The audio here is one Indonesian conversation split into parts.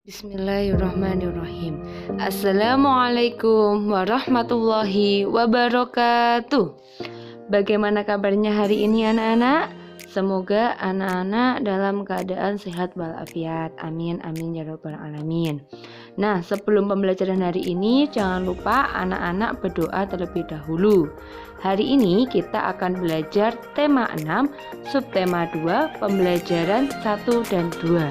Bismillahirrahmanirrahim. Assalamualaikum warahmatullahi wabarakatuh. Bagaimana kabarnya hari ini anak-anak? Semoga anak-anak dalam keadaan sehat walafiat. Amin amin ya rabbal alamin. Nah, sebelum pembelajaran hari ini jangan lupa anak-anak berdoa terlebih dahulu. Hari ini kita akan belajar tema 6, subtema 2, pembelajaran 1 dan 2.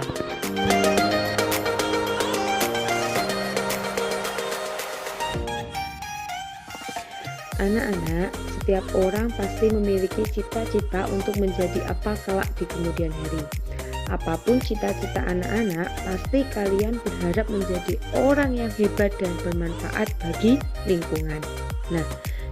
Anak-anak, setiap orang pasti memiliki cita-cita untuk menjadi apa kelak di kemudian hari. Apapun cita-cita anak-anak, pasti kalian berharap menjadi orang yang hebat dan bermanfaat bagi lingkungan. Nah,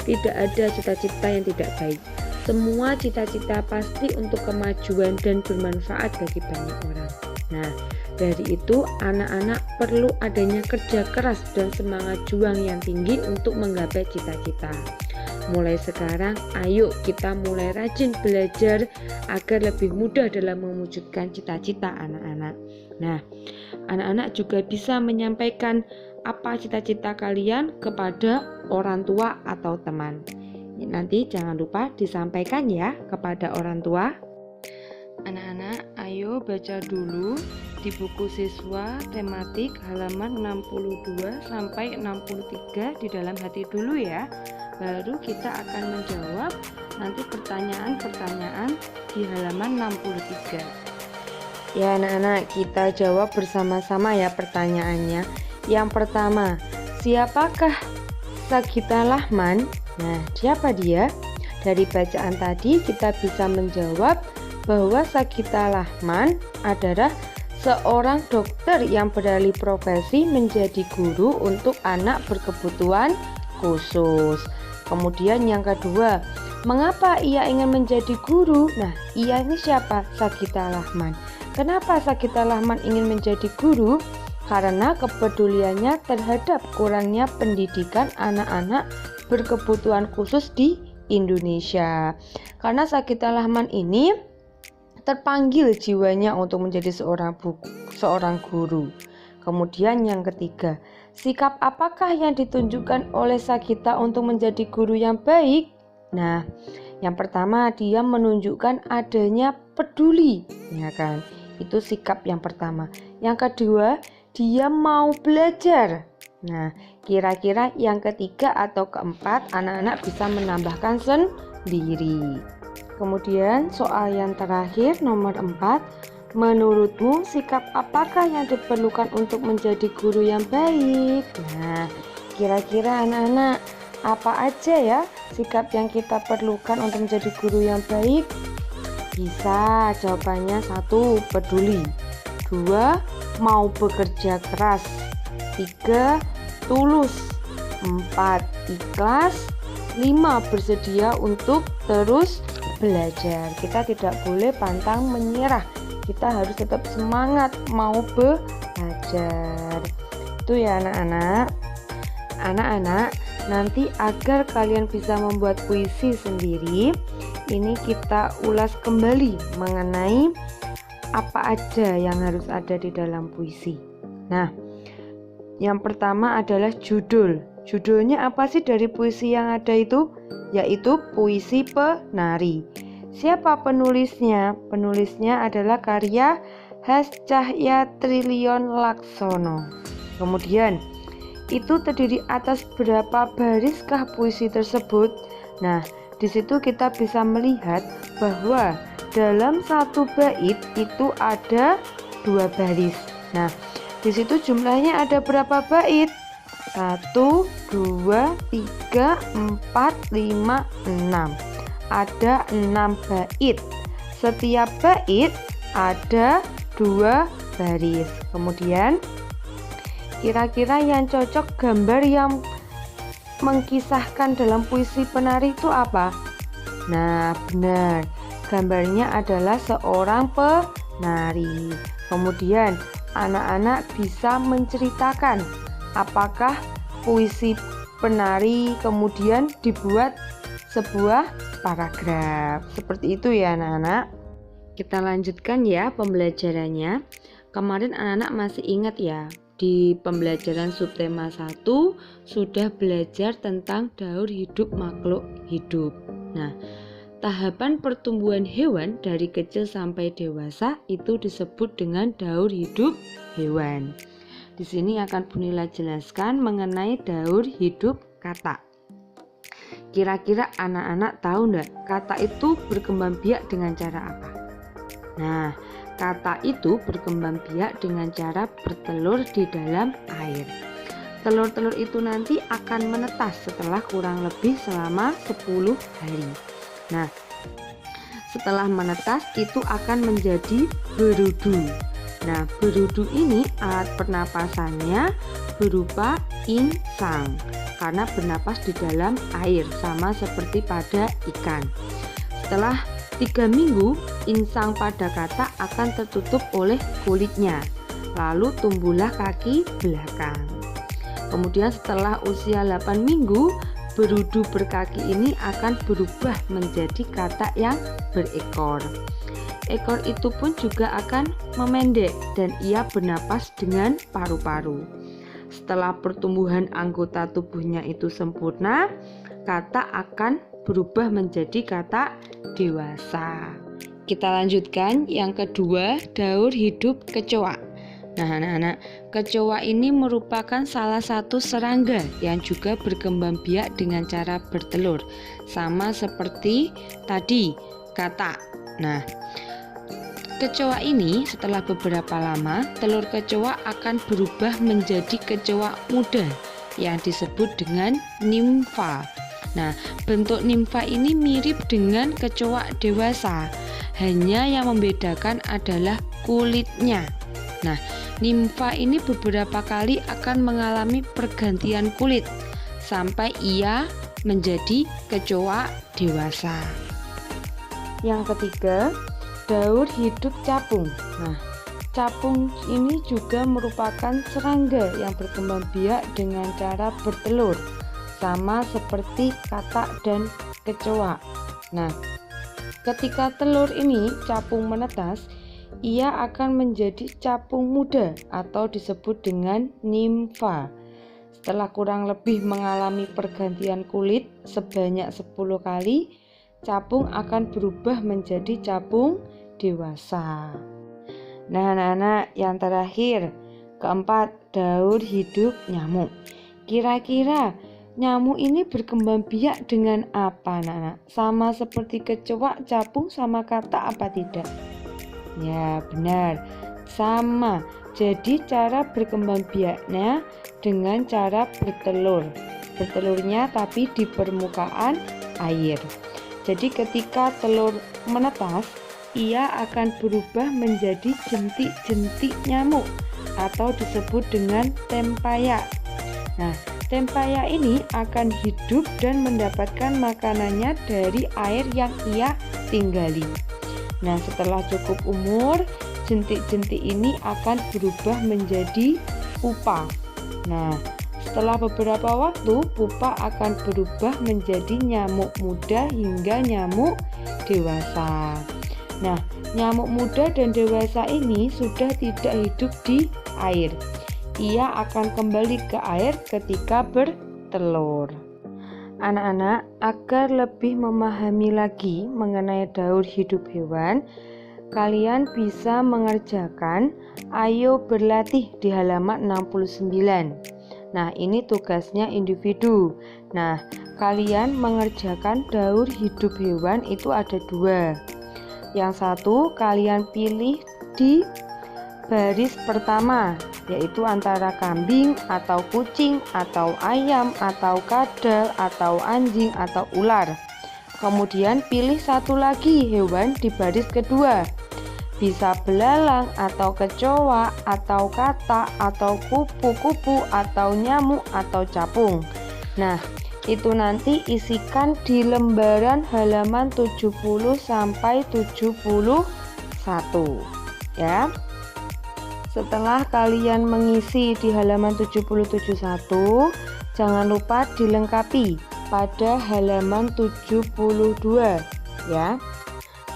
tidak ada cita-cita yang tidak baik. Semua cita-cita pasti untuk kemajuan dan bermanfaat bagi banyak orang. Nah, dari itu anak-anak perlu adanya kerja keras dan semangat juang yang tinggi untuk menggapai cita-cita. Mulai sekarang, ayo kita mulai rajin belajar agar lebih mudah dalam mewujudkan cita-cita anak-anak. Nah, anak-anak juga bisa menyampaikan apa cita-cita kalian kepada orang tua atau teman. Nanti jangan lupa disampaikan ya kepada orang tua. Anak-anak, ayo baca dulu di buku siswa tematik halaman 62 sampai 63 di dalam hati dulu ya. Baru kita akan menjawab nanti pertanyaan-pertanyaan di halaman 63. Ya anak-anak, kita jawab bersama-sama ya pertanyaannya. Yang pertama, siapakah Sagitta Lahman? Nah, siapa dia? Dari bacaan tadi kita bisa menjawab bahwa Sagitta Lahman adalah seorang dokter yang beralih profesi menjadi guru untuk anak berkebutuhan khusus. Kemudian yang kedua, mengapa ia ingin menjadi guru? Nah, ia ini siapa? Sagitta Lahman. Kenapa Sagitta Lahman ingin menjadi guru? Karena kepeduliannya terhadap kurangnya pendidikan anak-anak berkebutuhan khusus di Indonesia. Karena Sagitta Lahman ini terpanggil jiwanya untuk menjadi seorang guru. Kemudian yang ketiga, sikap apakah yang ditunjukkan oleh Sagitta untuk menjadi guru yang baik? Nah, yang pertama dia menunjukkan adanya peduli, ya kan? Itu sikap yang pertama. Yang kedua, dia mau belajar. Nah, kira-kira yang ketiga atau keempat anak-anak bisa menambahkan sendiri. Kemudian soal yang terakhir nomor 4, menurutmu sikap apakah yang diperlukan untuk menjadi guru yang baik? Nah, kira-kira anak-anak apa aja ya sikap yang kita perlukan untuk menjadi guru yang baik? Bisa, jawabannya 1, peduli, 2, mau bekerja keras, 3, tulus, 4, ikhlas, 5, bersedia untuk terus belajar. Kita tidak boleh pantang menyerah. Kita harus tetap semangat mau belajar. Itu ya anak-anak. Anak-anak, nanti agar kalian bisa membuat puisi sendiri, ini kita ulas kembali mengenai apa aja yang harus ada di dalam puisi. Nah, yang pertama adalah judul. Judulnya apa sih dari puisi yang ada itu? Yaitu puisi penari. Siapa penulisnya? Penulisnya adalah karya Has Cahya Trilion Laksono. Kemudian, itu terdiri atas berapa bariskah puisi tersebut? Nah, di situ kita bisa melihat bahwa dalam satu bait itu ada 2 baris. Nah, di situ jumlahnya ada berapa bait? 1, 2, 3, 4, 5, 6. Ada 6 bait. Setiap bait ada 2 baris. Kemudian kira-kira yang cocok gambar yang mengkisahkan dalam puisi penari itu apa? Nah, benar. Gambarnya adalah seorang penari. Kemudian anak-anak bisa menceritakan apakah puisi penari kemudian dibuat sebuah paragraf. Seperti itu ya anak-anak. Kita lanjutkan ya pembelajarannya. Kemarin anak-anak masih ingat ya, di pembelajaran subtema 1 sudah belajar tentang daur hidup makhluk hidup. Nah, tahapan pertumbuhan hewan dari kecil sampai dewasa itu disebut dengan daur hidup hewan. Di sini akan Bu Nila jelaskan mengenai daur hidup katak. Kira-kira anak-anak tahu enggak katak itu berkembang biak dengan cara apa? Nah, katak itu berkembang biak dengan cara bertelur di dalam air. Telur-telur itu nanti akan menetas setelah kurang lebih selama 10 hari. Nah, setelah menetas itu akan menjadi berudu. Nah, berudu ini alat pernapasannya berupa insang karena bernapas di dalam air sama seperti pada ikan. Setelah 3 minggu, insang pada katak akan tertutup oleh kulitnya. Lalu tumbuhlah kaki belakang. Kemudian setelah usia 8 minggu, berudu berkaki ini akan berubah menjadi katak yang berekor. Ekor itu pun juga akan memendek dan ia bernapas dengan paru-paru. Setelah pertumbuhan anggota tubuhnya itu sempurna, katak akan berubah menjadi katak dewasa. Kita lanjutkan yang kedua, daur hidup kecoa. Nah anak-anak, kecoa ini merupakan salah satu serangga yang juga berkembang biak dengan cara bertelur, sama seperti tadi katak. Nah, kecoa ini setelah beberapa lama, telur kecoa akan berubah menjadi kecoa muda yang disebut dengan nimfa. Nah, bentuk nimfa ini mirip dengan kecoa dewasa, hanya yang membedakan adalah kulitnya. Nah, nimfa ini beberapa kali akan mengalami pergantian kulit sampai ia menjadi kecoa dewasa. Yang ketiga, daur hidup capung. Nah, capung ini juga merupakan serangga yang berkembang biak dengan cara bertelur, sama seperti katak dan kecoa. Nah, ketika telur ini capung menetas, ia akan menjadi capung muda atau disebut dengan nimfa. Setelah kurang lebih mengalami pergantian kulit sebanyak 10 kali, capung akan berubah menjadi capung dewasa. Nah anak-anak, yang terakhir, keempat, daur hidup nyamuk. Kira-kira nyamuk ini berkembang biak dengan apa anak-anak? Sama seperti kecoa, capung sama katak apa tidak? Ya benar, sama. Jadi cara berkembang biaknya dengan cara bertelur. Bertelurnya tapi di permukaan air. Jadi ketika telur menetas, ia akan berubah menjadi jentik-jentik nyamuk atau disebut dengan tempayak. Nah, tempayak ini akan hidup dan mendapatkan makanannya dari air yang ia tinggali. Nah, setelah cukup umur, jentik-jentik ini akan berubah menjadi pupa. Nah, setelah beberapa waktu, pupa akan berubah menjadi nyamuk muda hingga nyamuk dewasa. Nah, nyamuk muda dan dewasa ini sudah tidak hidup di air. Ia akan kembali ke air ketika bertelur. Anak-anak, agar lebih memahami lagi mengenai daur hidup hewan, kalian bisa mengerjakan Ayo Berlatih di halaman 69. Nah, ini tugasnya individu. Nah, kalian mengerjakan daur hidup hewan itu ada 2. Yang satu, kalian pilih di baris pertama, yaitu antara kambing atau kucing atau ayam atau kadal atau anjing atau ular. Kemudian pilih satu lagi hewan di baris kedua, bisa belalang atau kecoa atau katak atau kupu-kupu atau nyamuk atau capung. Nah, itu nanti isikan di lembaran halaman 70 sampai 71 ya. Setelah kalian mengisi di halaman 70-71, jangan lupa dilengkapi pada halaman 72 ya.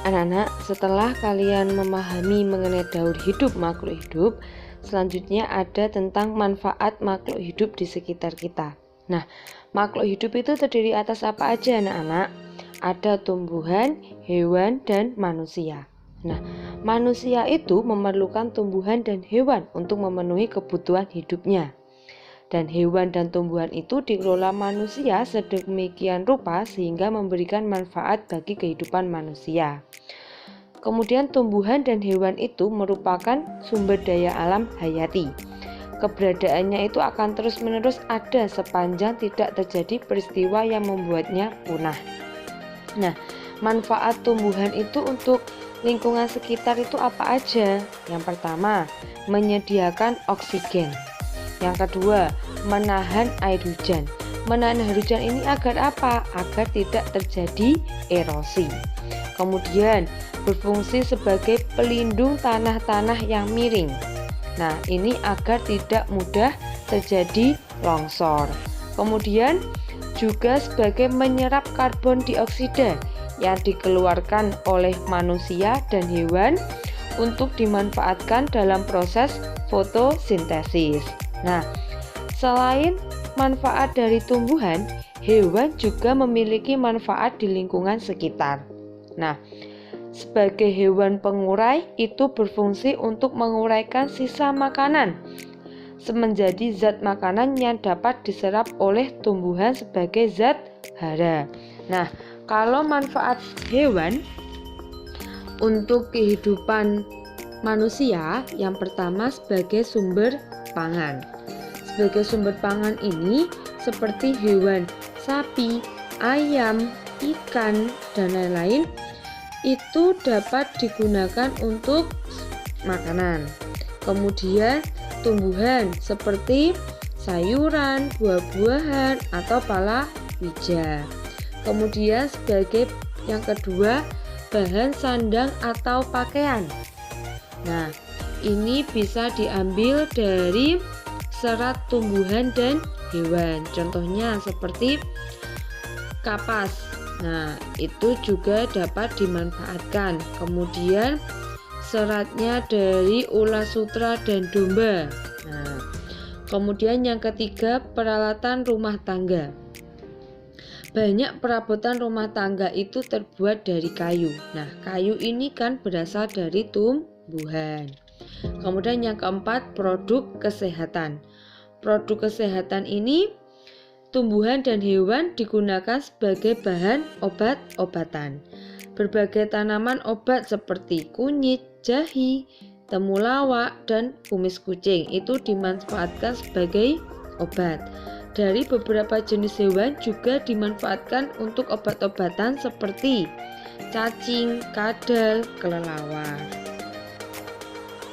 Anak-anak, setelah kalian memahami mengenai daur hidup makhluk hidup, selanjutnya ada tentang manfaat makhluk hidup di sekitar kita. Nah, makhluk hidup itu terdiri atas apa aja anak-anak? Ada tumbuhan, hewan, dan manusia. Nah, manusia itu memerlukan tumbuhan dan hewan untuk memenuhi kebutuhan hidupnya. Dan hewan dan tumbuhan itu dikelola manusia sedemikian rupa sehingga memberikan manfaat bagi kehidupan manusia. Kemudian tumbuhan dan hewan itu merupakan sumber daya alam hayati. Keberadaannya itu akan terus-menerus ada sepanjang tidak terjadi peristiwa yang membuatnya punah. Nah, manfaat tumbuhan itu untuk lingkungan sekitar itu apa aja? Yang pertama, menyediakan oksigen. Yang kedua, menahan air hujan. Menahan air hujan ini agar apa? Agar tidak terjadi erosi. Kemudian, berfungsi sebagai pelindung tanah-tanah yang miring. Nah, ini agar tidak mudah terjadi longsor. Kemudian, juga sebagai menyerap karbon dioksida yang dikeluarkan oleh manusia dan hewan untuk dimanfaatkan dalam proses fotosintesis. Nah, selain manfaat dari tumbuhan, hewan juga memiliki manfaat di lingkungan sekitar. Nah, sebagai hewan pengurai itu berfungsi untuk menguraikan sisa makanan menjadi zat makanan yang dapat diserap oleh tumbuhan sebagai zat hara. Nah, kalau manfaat hewan untuk kehidupan manusia, yang pertama sebagai sumber pangan. Sebagai sumber pangan ini seperti hewan sapi, ayam, ikan, dan lain-lain itu dapat digunakan untuk makanan. Kemudian tumbuhan seperti sayuran, buah-buahan, atau palawija. Kemudian sebagai yang kedua, bahan sandang atau pakaian. Nah, ini bisa diambil dari serat tumbuhan dan hewan. Contohnya seperti kapas. Nah, itu juga dapat dimanfaatkan. Kemudian seratnya dari ulas sutra dan domba. Nah, kemudian yang ketiga, peralatan rumah tangga. Banyak perabotan rumah tangga itu terbuat dari kayu. Nah, kayu ini kan berasal dari tumbuhan. Kemudian yang keempat, produk kesehatan. Produk kesehatan ini tumbuhan dan hewan digunakan sebagai bahan obat-obatan. Berbagai tanaman obat seperti kunyit, jahe, temulawak, dan kumis kucing itu dimanfaatkan sebagai obat. Dari beberapa jenis hewan juga dimanfaatkan untuk obat-obatan seperti cacing, kadal, kelelawar.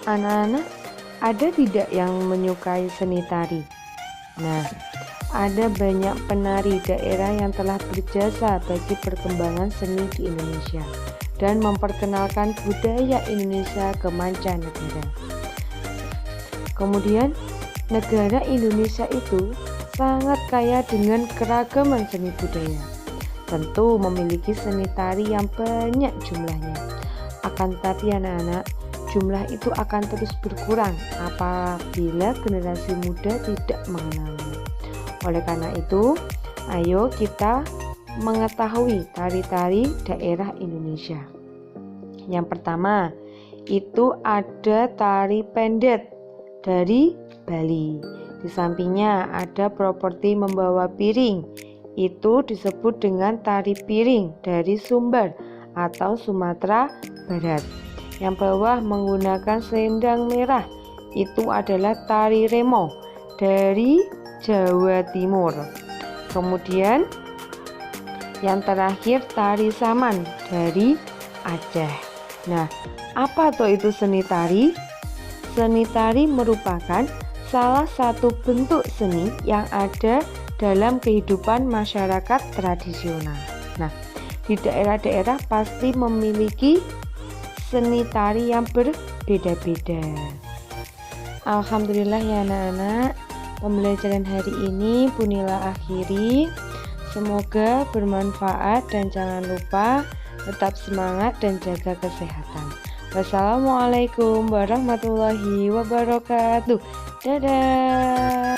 Anak-anak, ada tidak yang menyukai seni tari? Nah, ada banyak penari daerah yang telah berjasa bagi perkembangan seni di Indonesia dan memperkenalkan budaya Indonesia ke mancanegara. Kemudian, negara Indonesia itu sangat kaya dengan keragaman seni budaya. Tentu memiliki seni tari yang banyak jumlahnya. Akan tetapi anak-anak, jumlah itu akan terus berkurang apabila generasi muda tidak mengenalnya. Oleh karena itu, ayo kita mengetahui tari-tari daerah Indonesia. Yang pertama, itu ada tari pendet dari Bali. Di sampingnya ada properti membawa piring. Itu disebut dengan tari piring dari Sumber atau Sumatera Barat. Yang bawah menggunakan selendang merah. Itu adalah tari remo dari Jawa Timur. Kemudian yang terakhir tari saman dari Aceh. Nah, apa tuh itu seni tari? Seni tari merupakan salah satu bentuk seni yang ada dalam kehidupan masyarakat tradisional. Nah, di daerah-daerah pasti memiliki seni tari yang berbeda-beda. Alhamdulillah ya anak-anak, pembelajaran hari ini Bunila akhiri. Semoga bermanfaat dan jangan lupa Tetap semangat dan jaga kesehatan. Wassalamualaikum warahmatullahi wabarakatuh. Dadah.